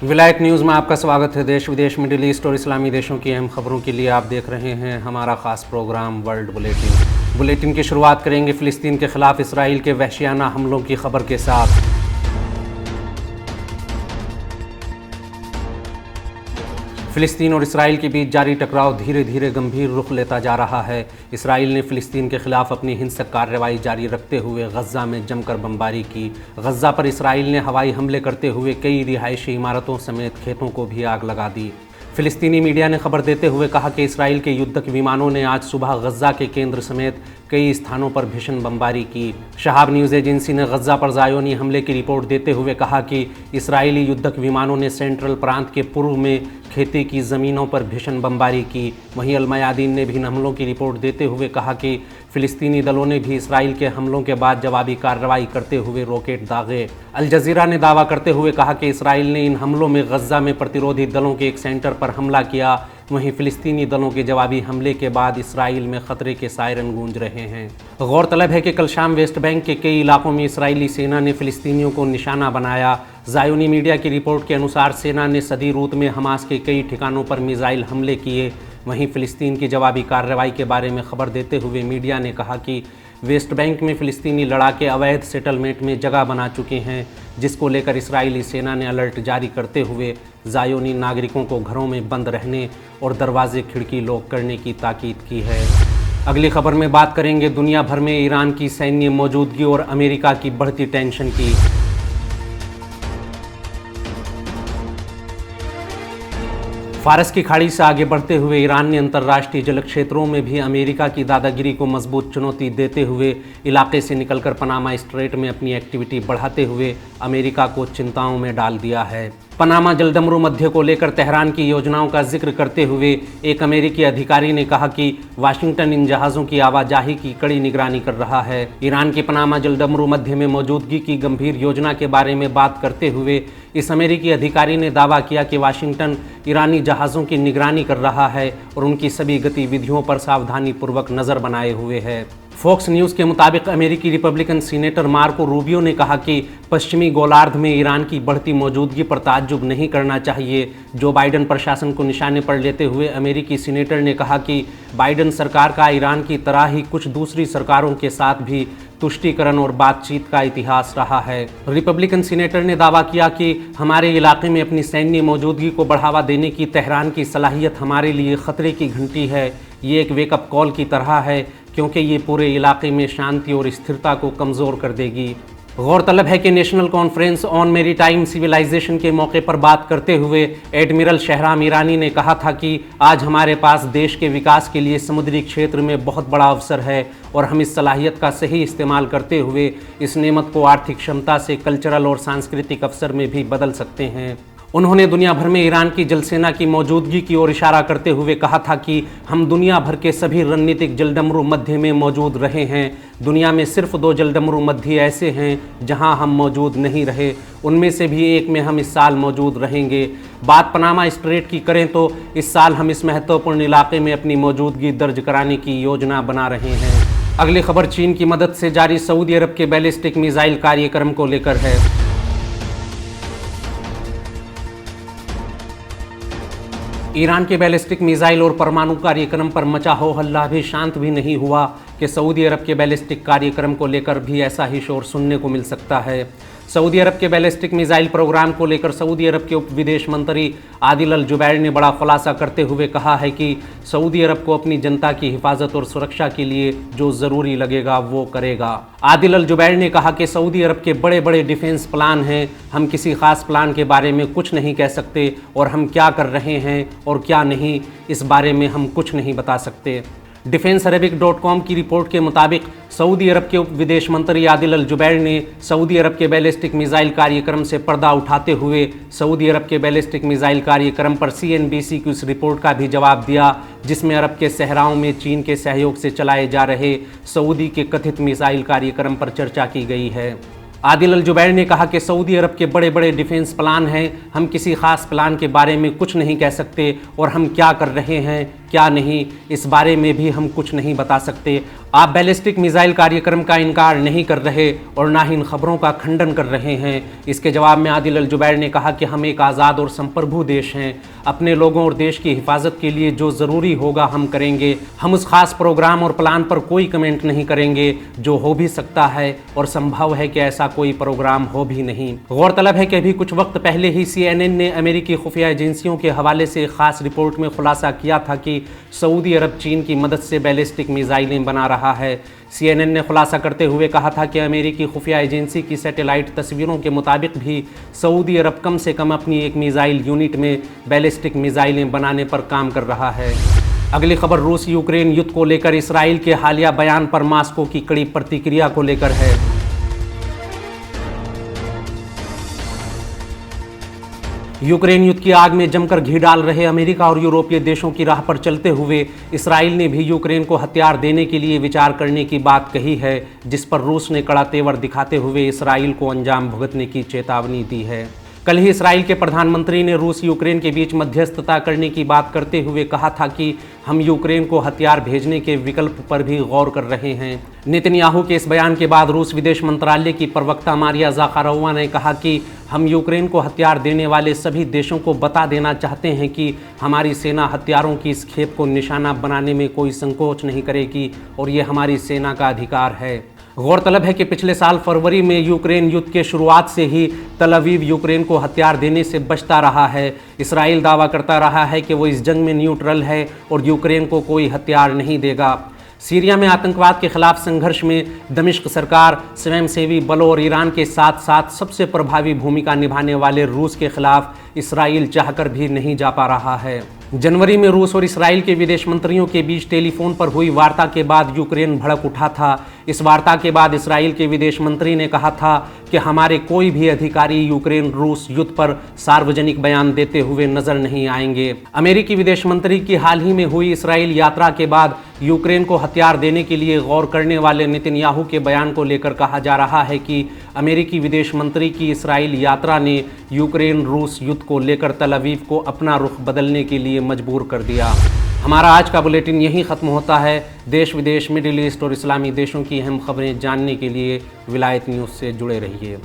विलायत न्यूज़ में आपका स्वागत है। देश विदेश, मिडिल ईस्ट और इस्लामी देशों की अहम खबरों के लिए आप देख रहे हैं हमारा ख़ास प्रोग्राम वर्ल्ड बुलेटिन। बुलेटिन की शुरुआत करेंगे फ़िलिस्तीन के ख़िलाफ़ इसराइल के वहशियाना हमलों की खबर के साथ। फ़िलिस्तीन और इसराइल के बीच जारी टकराव धीरे धीरे गंभीर रुख लेता जा रहा है। इसराइल ने फ़िलिस्तीन के ख़िलाफ़ अपनी हिंसक कार्रवाई जारी रखते हुए गज़ा में जमकर बमबारी की। गज़ा पर इसराइल ने हवाई हमले करते हुए कई रिहायशी इमारतों समेत खेतों को भी आग लगा दी। फ़िलिस्तीनी मीडिया ने खबर देते हुए कहा कि इसराइल के युद्धक विमानों ने आज सुबह गज़ा के केंद्र समेत कई स्थानों पर भीषण बमबारी की। शहाब न्यूज़ एजेंसी ने गज़ा पर ज़ायोनी हमले की रिपोर्ट देते हुए कहा कि इसराइली युद्धक विमानों ने सेंट्रल प्रांत के पूर्व में खेती की ज़मीनों पर भीषण बमबारी की। वहीं अल मयादीन ने भी इन हमलों की रिपोर्ट देते हुए कहा कि फ़िलिस्तीनी दलों ने भी इसराइल के हमलों के बाद जवाबी कार्रवाई करते हुए रॉकेट दागे। अल जज़ीरा ने दावा करते हुए कहा कि इसराइल ने इन हमलों में गज़ा में प्रतिरोधी दलों के एक सेंटर पर हमला किया। वहीं फ़िलिस्तीनी दलों के जवाबी हमले के बाद इसराइल में ख़तरे के सायरन गूंज रहे हैं। गौरतलब है कि कल शाम वेस्ट बैंक के कई इलाकों में इसराइली सेना ने फ़िलिस्तीनियों को निशाना बनाया। ज़ायोनी मीडिया की रिपोर्ट के अनुसार सेना ने सदी रूत में हमास के कई ठिकानों पर मिसाइल हमले किए। वहीं फ़िलिस्तीन की जवाबी कार्रवाई के बारे में खबर देते हुए मीडिया ने कहा कि वेस्ट बैंक में फ़िलिस्तीनी लड़ाके अवैध सेटलमेंट में जगह बना चुके हैं, जिसको लेकर इसराइली सेना ने अलर्ट जारी करते हुए ज़ायोनी नागरिकों को घरों में बंद रहने और दरवाजे खिड़की लॉक करने की ताकीद की है। अगली खबर में बात करेंगे दुनिया भर में ईरान की सैन्य मौजूदगी और अमेरिका की बढ़ती टेंशन की। फारस की खाड़ी से आगे बढ़ते हुए ईरान ने अंतर्राष्ट्रीय जल क्षेत्रों में भी अमेरिका की दादागिरी को मजबूत चुनौती देते हुए इलाके से निकलकर पनामा स्ट्रेट में अपनी एक्टिविटी बढ़ाते हुए अमेरिका को चिंताओं में डाल दिया है। पनामा जलडमरू मध्य को लेकर तेहरान की योजनाओं का जिक्र करते हुए एक अमेरिकी अधिकारी ने कहा कि वाशिंगटन इन जहाज़ों की आवाजाही की कड़ी निगरानी कर रहा है। ईरान की पनामा जलडमरू मध्य में मौजूदगी की गंभीर योजना के बारे में बात करते हुए इस अमेरिकी अधिकारी ने दावा किया कि वाशिंगटन ईरानी जहाज़ों की निगरानी कर रहा है और उनकी सभी गतिविधियों पर सावधानीपूर्वक नज़र बनाए हुए है। फॉक्स न्यूज़ के मुताबिक अमेरिकी रिपब्लिकन सीनेटर मार्को रूबियो ने कहा कि पश्चिमी गोलार्ध में ईरान की बढ़ती मौजूदगी पर ताज्जुब नहीं करना चाहिए। जो बाइडन प्रशासन को निशाने पर लेते हुए अमेरिकी सीनेटर ने कहा कि बाइडन सरकार का ईरान की तरह ही कुछ दूसरी सरकारों के साथ भी तुष्टीकरण और बातचीत का इतिहास रहा है। रिपब्लिकन सीनेटर ने दावा किया कि हमारे इलाके में अपनी सैन्य मौजूदगी को बढ़ावा देने की तेहरान की सलाहियत हमारे लिए खतरे की घंटी है। ये एक वेकअप कॉल की तरह है, क्योंकि ये पूरे इलाके में शांति और स्थिरता को कमज़ोर कर देगी। गौरतलब है कि national conference on maritime civilisation के मौके पर बात करते हुए एडमिरल शहराम ईरानी ने कहा था कि आज हमारे पास देश के विकास के लिए समुद्री क्षेत्र में बहुत बड़ा अवसर है और हम इस सलाहियत का सही इस्तेमाल करते हुए इस नेमत को आर्थिक क्षमता से कल्चरल और सांस्कृतिक अवसर में भी बदल सकते हैं। उन्होंने दुनिया भर में ईरान की जलसेना की मौजूदगी की ओर इशारा करते हुए कहा था कि हम दुनिया भर के सभी रणनीतिक जलडमरू मध्य में मौजूद रहे हैं। दुनिया में सिर्फ 2 जलडमरू मध्य ऐसे हैं जहां हम मौजूद नहीं रहे, उनमें से भी एक में हम इस साल मौजूद रहेंगे। बात पनामा स्ट्रेट की करें तो इस साल हम इस महत्वपूर्ण इलाके में अपनी मौजूदगी दर्ज कराने की योजना बना रहे हैं। अगली खबर चीन की मदद से जारी सऊदी अरब के बैलिस्टिक मिसाइल कार्यक्रम को लेकर है। ईरान के बैलिस्टिक मिसाइल और परमाणु कार्यक्रम पर मचा हो हल्ला भी शांत भी नहीं हुआ कि सऊदी अरब के बैलिस्टिक कार्यक्रम को लेकर भी ऐसा ही शोर सुनने को मिल सकता है। सऊदी अरब के बैलिस्टिक मिसाइल प्रोग्राम को लेकर सऊदी अरब के उप विदेश मंत्री आदिल अल जुबैर ने बड़ा खुलासा करते हुए कहा है कि सऊदी अरब को अपनी जनता की हिफाजत और सुरक्षा के लिए जो ज़रूरी लगेगा वो करेगा। आदिल अल जुबैर ने कहा कि सऊदी अरब के बड़े बड़े डिफेंस प्लान हैं, हम किसी ख़ास प्लान के बारे में कुछ नहीं कह सकते और हम क्या कर रहे हैं और क्या नहीं, इस बारे में हम कुछ नहीं बता सकते। DefenseArabic.com की रिपोर्ट के मुताबिक सऊदी अरब के उप विदेश मंत्री आदिल अल जुबैर ने सऊदी अरब के बैलिस्टिक मिसाइल कार्यक्रम से पर्दा उठाते हुए सऊदी अरब के बैलिस्टिक मिसाइल कार्यक्रम पर CNBC की उस रिपोर्ट का भी जवाब दिया जिसमें अरब के सहराओं में चीन के सहयोग से चलाए जा रहे सऊदी के कथित मिसाइल कार्यक्रम पर चर्चा की गई है। आदिल अल जुबैर ने कहा कि सऊदी अरब के बड़े बड़े डिफेंस प्लान हैं, हम किसी ख़ास प्लान के बारे में कुछ नहीं कह सकते और हम क्या कर रहे हैं क्या नहीं, इस बारे में भी हम कुछ नहीं बता सकते। आप बैलिस्टिक मिसाइल कार्यक्रम का इनकार नहीं कर रहे और ना ही इन खबरों का खंडन कर रहे हैं। इसके जवाब में आदिल अल जुबैर ने कहा कि हम एक आज़ाद और संप्रभु देश हैं। अपने लोगों और देश की हिफाजत के लिए जो ज़रूरी होगा हम करेंगे। हम उस खास प्रोग्राम और प्लान पर कोई कमेंट नहीं करेंगे जो हो भी सकता है और संभव है कि ऐसा कोई प्रोग्राम हो भी नहीं। गौरतलब है कि अभी कुछ वक्त पहले ही CNN ने अमेरिकी खुफिया एजेंसियों के हवाले से एक खास रिपोर्ट में खुलासा किया था कि सऊदी अरब चीन की मदद से बैलिस्टिक मिसाइलें बना रहा है। CNN ने खुलासा करते हुए कहा था कि अमेरिकी खुफिया एजेंसी की सैटेलाइट तस्वीरों के मुताबिक भी सऊदी अरब कम से कम अपनी एक मिसाइल यूनिट में बैलिस्टिक मिसाइलें बनाने पर काम कर रहा है। अगली खबर रूस यूक्रेन युद्ध को लेकर इसराइल के हालिया बयान पर मास्को की कड़ी प्रतिक्रिया को लेकर है। यूक्रेन युद्ध की आग में जमकर घी डाल रहे अमेरिका और यूरोपीय देशों की राह पर चलते हुए इसराइल ने भी यूक्रेन को हथियार देने के लिए विचार करने की बात कही है, जिस पर रूस ने कड़ा तेवर दिखाते हुए इसराइल को अंजाम भुगतने की चेतावनी दी है। कल ही इसराइल के प्रधानमंत्री ने रूस यूक्रेन के बीच मध्यस्थता करने की बात करते हुए कहा था कि हम यूक्रेन को हथियार भेजने के विकल्प पर भी गौर कर रहे हैं। नेतन्याहू के इस बयान के बाद रूस विदेश मंत्रालय की प्रवक्ता मारिया ज़ाखारोवा ने कहा कि हम यूक्रेन को हथियार देने वाले सभी देशों को बता देना चाहते हैं कि हमारी सेना हथियारों की इस खेप को निशाना बनाने में कोई संकोच नहीं करेगी और ये हमारी सेना का अधिकार है। गौरतलब है कि पिछले साल फरवरी में यूक्रेन युद्ध के शुरुआत से ही तल अवीव यूक्रेन को हथियार देने से बचता रहा है। इसराइल दावा करता रहा है कि वो इस जंग में न्यूट्रल है और यूक्रेन को कोई हथियार नहीं देगा। सीरिया में आतंकवाद के खिलाफ संघर्ष में दमिश्क सरकार, स्वयंसेवी बलों और ईरान के साथ साथ सबसे प्रभावी भूमिका निभाने वाले रूस के खिलाफ इसराइल चाहकर भी नहीं जा पा रहा है। जनवरी में रूस और इसराइल के विदेश मंत्रियों के बीच टेलीफोन पर हुई वार्ता के बाद यूक्रेन भड़क उठा था। इस वार्ता के बाद इसराइल के विदेश मंत्री ने कहा था कि हमारे कोई भी अधिकारी यूक्रेन रूस युद्ध पर सार्वजनिक बयान देते हुए नजर नहीं आएंगे। अमेरिकी विदेश मंत्री की हाल ही में हुई इसराइल यात्रा के बाद यूक्रेन को हथियार देने के लिए गौर करने वाले नेतन्याहू के बयान को लेकर कहा जा रहा है कि अमेरिकी विदेश मंत्री की इसराइल यात्रा ने यूक्रेन रूस युद्ध को लेकर तल अवीव को अपना रुख बदलने के लिए मजबूर कर दिया। हमारा आज का बुलेटिन यहीं ख़त्म होता है। देश विदेश, मिडिल ईस्ट और इस्लामी देशों की अहम खबरें जानने के लिए विलायत न्यूज़ से जुड़े रहिए।